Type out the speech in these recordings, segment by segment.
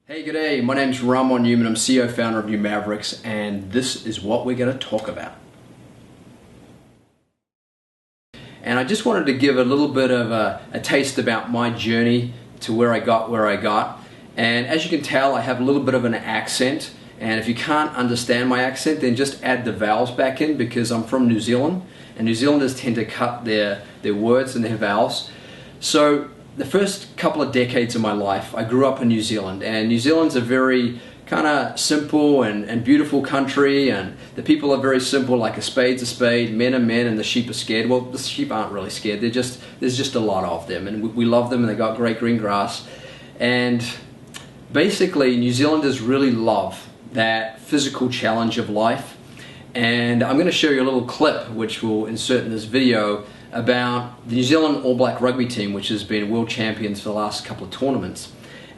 Hey, good day. My name's Ramon Newman. I'm CEO founder of Mavericks, and this is what we're going to talk about. And I just wanted to give a little bit of a taste about my journey to where I got. And as you can tell, I have a little bit of an accent. And if you can't understand my accent, then just add the vowels back in, because I'm from New Zealand, and New Zealanders tend to cut their words and their vowels. So the first couple of decades of my life, I grew up in New Zealand, and New Zealand's a very kind of simple and beautiful country, and the people are very simple, like a spade's a spade, men are men, and the sheep are scared. Well, the sheep aren't really scared, there's just a lot of them, and we love them, and they got great green grass. And basically, New Zealanders really love that physical challenge of life. And I'm going to show you a little clip, which we'll insert in this video, about the New Zealand All Black rugby team, which has been world champions for the last couple of tournaments.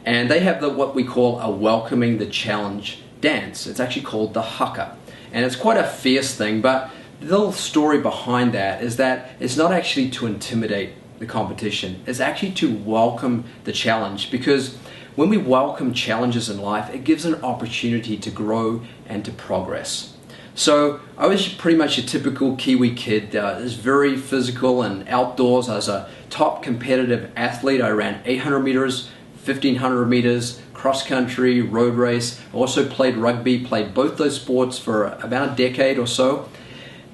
And they have what we call a welcoming the challenge dance. It's actually called the haka. And it's quite a fierce thing, but the little story behind that is that it's not actually to intimidate the competition. It's actually to welcome the challenge, because when we welcome challenges in life, it gives an opportunity to grow and to progress. So I was pretty much a typical Kiwi kid. I was very physical and outdoors. I was a top competitive athlete. I ran 800 meters, 1500 meters, cross country, road race. I also played rugby, played both those sports for about a decade or so.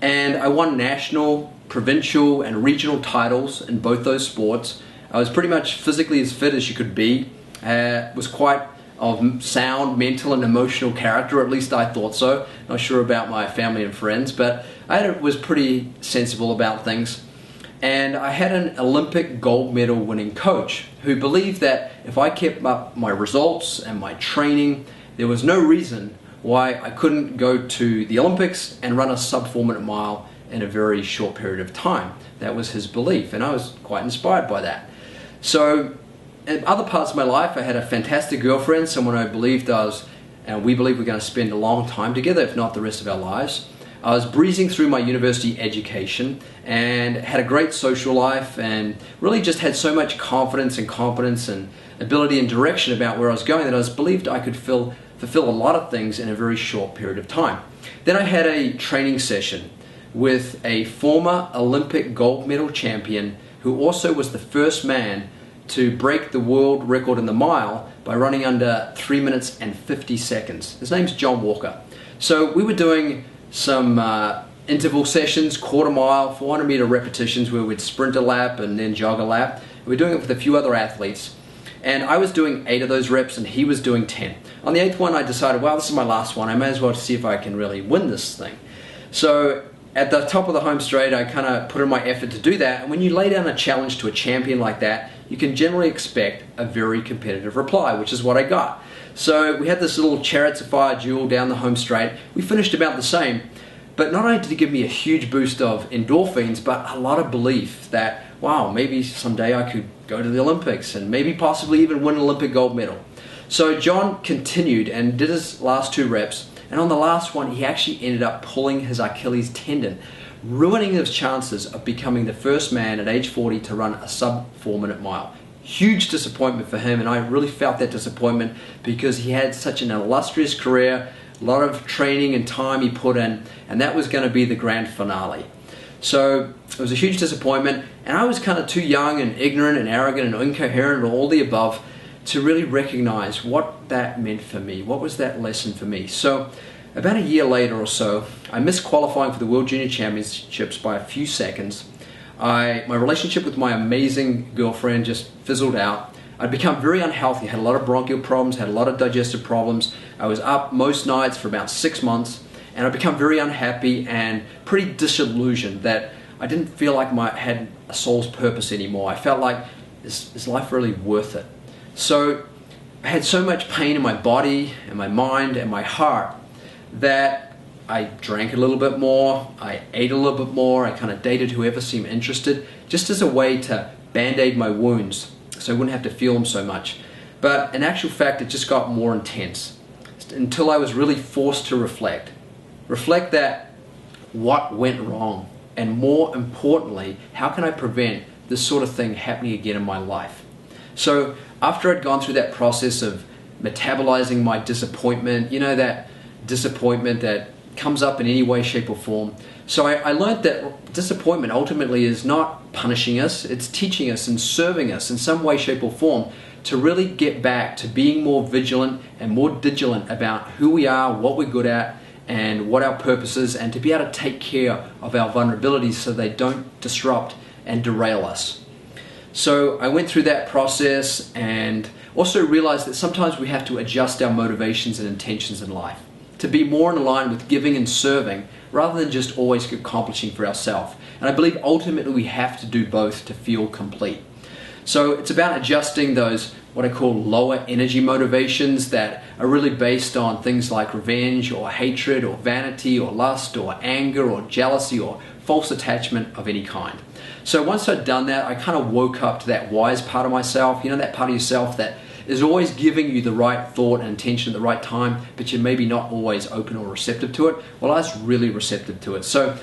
And I won national, provincial, and regional titles in both those sports. I was pretty much physically as fit as you could be. Was quite of sound mental and emotional character, at least I thought so. Not sure about my family and friends, but I was pretty sensible about things. And I had an Olympic gold medal winning coach who believed that if I kept up my results and my training, there was no reason why I couldn't go to the Olympics and run a sub 4-minute mile in a very short period of time. That was his belief, and I was quite inspired by that. So in other parts of my life, I had a fantastic girlfriend, someone I believed and we believed we're going to spend a long time together, if not the rest of our lives. I was breezing through my university education and had a great social life, and really just had so much confidence and competence and ability and direction about where I was going that I believed I could fulfill a lot of things in a very short period of time. Then I had a training session with a former Olympic gold medal champion who also was the first man to break the world record in the mile by running under 3 minutes and 50 seconds. His name's John Walker. So we were doing some interval sessions, quarter mile, 400 meter repetitions where we'd sprint a lap and then jog a lap. We were doing it with a few other athletes. And I was doing 8 of those reps and he was doing 10. On the 8th one, I decided, well, this is my last one. I may as well see if I can really win this thing. So at the top of the home straight, I kind of put in my effort to do that. And when you lay down a challenge to a champion like that, you can generally expect a very competitive reply, which is what I got. So we had this little Chariots of Fire duel down the home straight. We finished about the same, but not only did it give me a huge boost of endorphins, but a lot of belief that, wow, maybe someday I could go to the Olympics and maybe possibly even win an Olympic gold medal. So John continued and did his last 2 reps. And on the last one, he actually ended up pulling his Achilles tendon, ruining his chances of becoming the first man at age 40 to run a sub 4-minute mile. Huge disappointment for him, and I really felt that disappointment because he had such an illustrious career, a lot of training and time he put in, and that was going to be the grand finale. So it was a huge disappointment, and I was kind of too young and ignorant and arrogant and incoherent and all the above to really recognize what that meant for me. What was that lesson for me? So about a year later or so, I missed qualifying for the World Junior Championships by a few seconds. My relationship with my amazing girlfriend just fizzled out. I'd become very unhealthy, had a lot of bronchial problems, had a lot of digestive problems. I was up most nights for about 6 months, and I'd become very unhappy and pretty disillusioned that I didn't feel like I had a soul's purpose anymore. I felt like, is life really worth it? So I had so much pain in my body and my mind and my heart that I drank a little bit more, I ate a little bit more, I kind of dated whoever seemed interested, just as a way to band-aid my wounds so I wouldn't have to feel them so much. But in actual fact, it just got more intense until I was really forced to reflect. Reflect that what went wrong, and more importantly, how can I prevent this sort of thing happening again in my life? So after I'd gone through that process of metabolizing my disappointment, you know, that disappointment that comes up in any way, shape or form. So I learned that disappointment ultimately is not punishing us, it's teaching us and serving us in some way, shape or form to really get back to being more vigilant and more vigilant about who we are, what we're good at, and what our purpose is, and to be able to take care of our vulnerabilities so they don't disrupt and derail us. So I went through that process and also realized that sometimes we have to adjust our motivations and intentions in life to be more in line with giving and serving rather than just always accomplishing for ourselves. And I believe ultimately we have to do both to feel complete. So it's about adjusting those what I call lower energy motivations that are really based on things like revenge or hatred or vanity or lust or anger or jealousy or false attachment of any kind. So once I'd done that, I kind of woke up to that wise part of myself, you know, that part of yourself that is always giving you the right thought and intention at the right time, but you're maybe not always open or receptive to it. Well, I was really receptive to it. So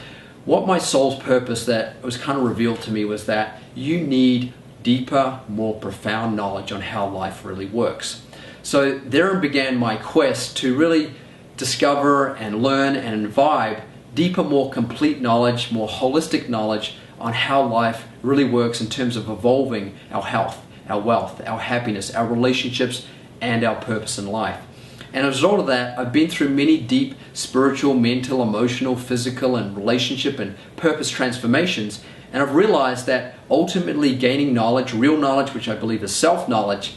what my soul's purpose that was kind of revealed to me was that you need deeper, more profound knowledge on how life really works. So therein began my quest to really discover and learn and imbibe deeper, more complete knowledge, more holistic knowledge on how life really works in terms of evolving our health, our wealth, our happiness, our relationships, and our purpose in life. And as a result of that, I've been through many deep spiritual, mental, emotional, physical, and relationship and purpose transformations. And I've realized that ultimately gaining knowledge, real knowledge, which I believe is self-knowledge,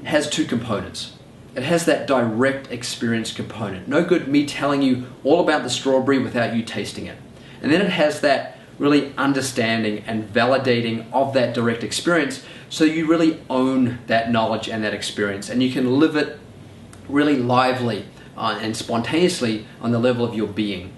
has two components. It has that direct experience component. No good me telling you all about the strawberry without you tasting it. And then it has that really understanding and validating of that direct experience so you really own that knowledge and that experience and you can live it really lively and spontaneously on the level of your being.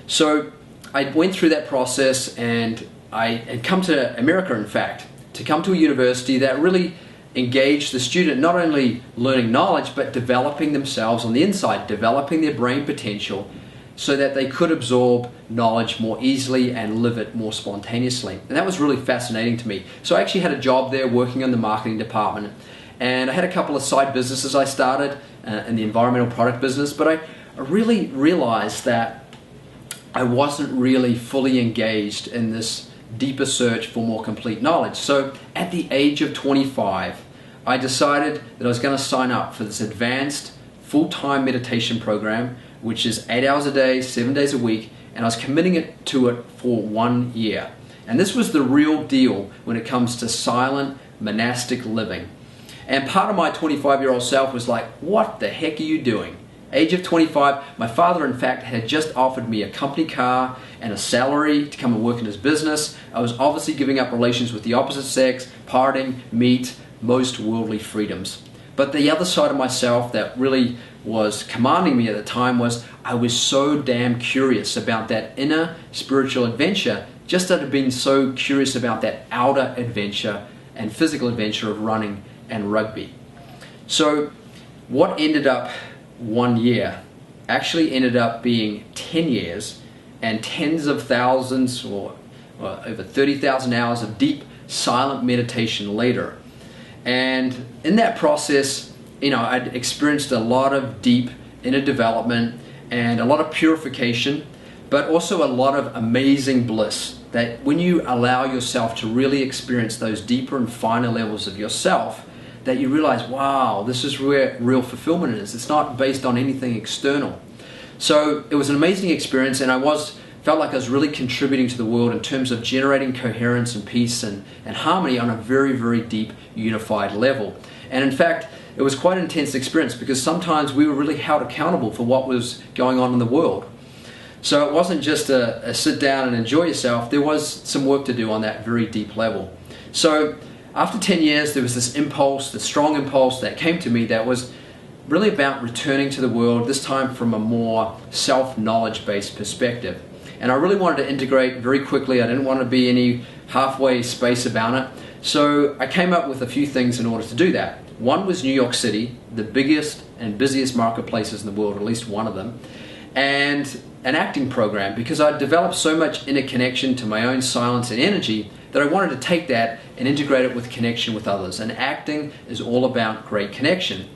So I went through that process and I had come to America, in fact, to come to a university that really engaged the student not only learning knowledge but developing themselves on the inside, developing their brain potential so that they could absorb knowledge more easily and live it more spontaneously. And that was really fascinating to me. So I actually had a job there working in the marketing department, and I had a couple of side businesses I started in the environmental product business, but I really realized that I wasn't really fully engaged in this deeper search for more complete knowledge. So at the age of 25, I decided that I was going to sign up for this advanced full-time meditation program, which is 8 hours a day, 7 days a week, and I was committing to it for 1 year. And this was the real deal when it comes to silent monastic living. And part of my 25-year-old self was like, what the heck are you doing? Age of 25, my father in fact had just offered me a company car and a salary to come and work in his business. I was obviously giving up relations with the opposite sex, partying, meat, most worldly freedoms. But the other side of myself that really was commanding me at the time was I was so damn curious about that inner spiritual adventure, just that I'd been so curious about that outer adventure and physical adventure of running and rugby. So what ended up 1 year actually ended up being 10 years and tens of thousands or over 30,000 hours of deep silent meditation later. And in that process, you know, I'd experienced a lot of deep inner development and a lot of purification, but also a lot of amazing bliss that when you allow yourself to really experience those deeper and finer levels of yourself, that you realize, wow, this is where real fulfillment is. It's not based on anything external. So it was an amazing experience, and I felt like I was really contributing to the world in terms of generating coherence and peace and harmony on a very, very deep, unified level. And in fact, it was quite an intense experience because sometimes we were really held accountable for what was going on in the world. So it wasn't just a sit down and enjoy yourself. There was some work to do on that very deep level. So after 10 years, there was this impulse, this strong impulse that came to me that was really about returning to the world, this time from a more self-knowledge based perspective. And I really wanted to integrate very quickly. I didn't want to be any halfway space about it. So I came up with a few things in order to do that. One was New York City, the biggest and busiest marketplaces in the world, at least one of them, and an acting program, because I'd developed so much inner connection to my own silence and energy that I wanted to take that and integrate it with connection with others. And acting is all about great connection.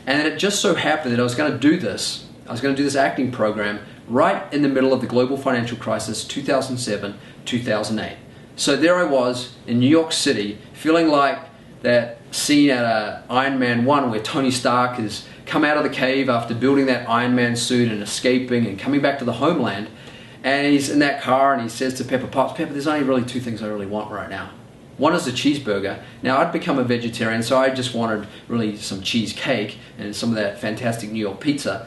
And it just so happened that I was going to do this acting program right in the middle of the global financial crisis, 2007, 2008. So there I was in New York City, feeling like that scene at Iron Man 1 where Tony Stark has come out of the cave after building that Iron Man suit and escaping and coming back to the homeland. And he's in that car and he says to Pepper Potts, "Pepper, there's only really two things I really want right now. One is a cheeseburger." Now, I'd become a vegetarian, so I just wanted really some cheesecake and some of that fantastic New York pizza.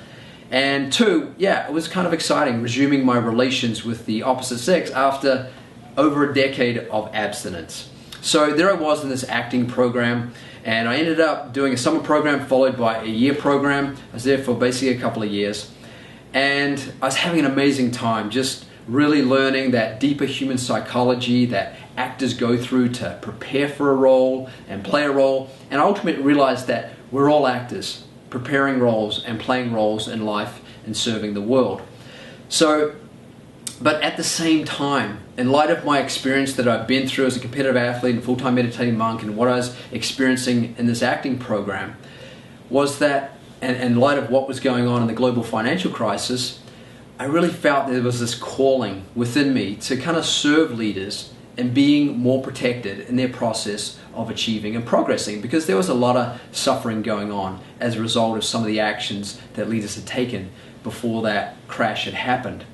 And two, yeah, it was kind of exciting resuming my relations with the opposite sex after over a decade of abstinence. So there I was in this acting program, and I ended up doing a summer program followed by a year program. I was there for basically a couple of years. And I was having an amazing time, just really learning that deeper human psychology that actors go through to prepare for a role and play a role, and I ultimately realized that we're all actors, preparing roles and playing roles in life and serving the world. So, but at the same time, in light of my experience that I've been through as a competitive athlete and full-time meditating monk and what I was experiencing in this acting program, was that, and in light of what was going on in the global financial crisis, I really felt there was this calling within me to kind of serve leaders and being more protected in their process of achieving and progressing, because there was a lot of suffering going on as a result of some of the actions that leaders had taken before that crash had happened.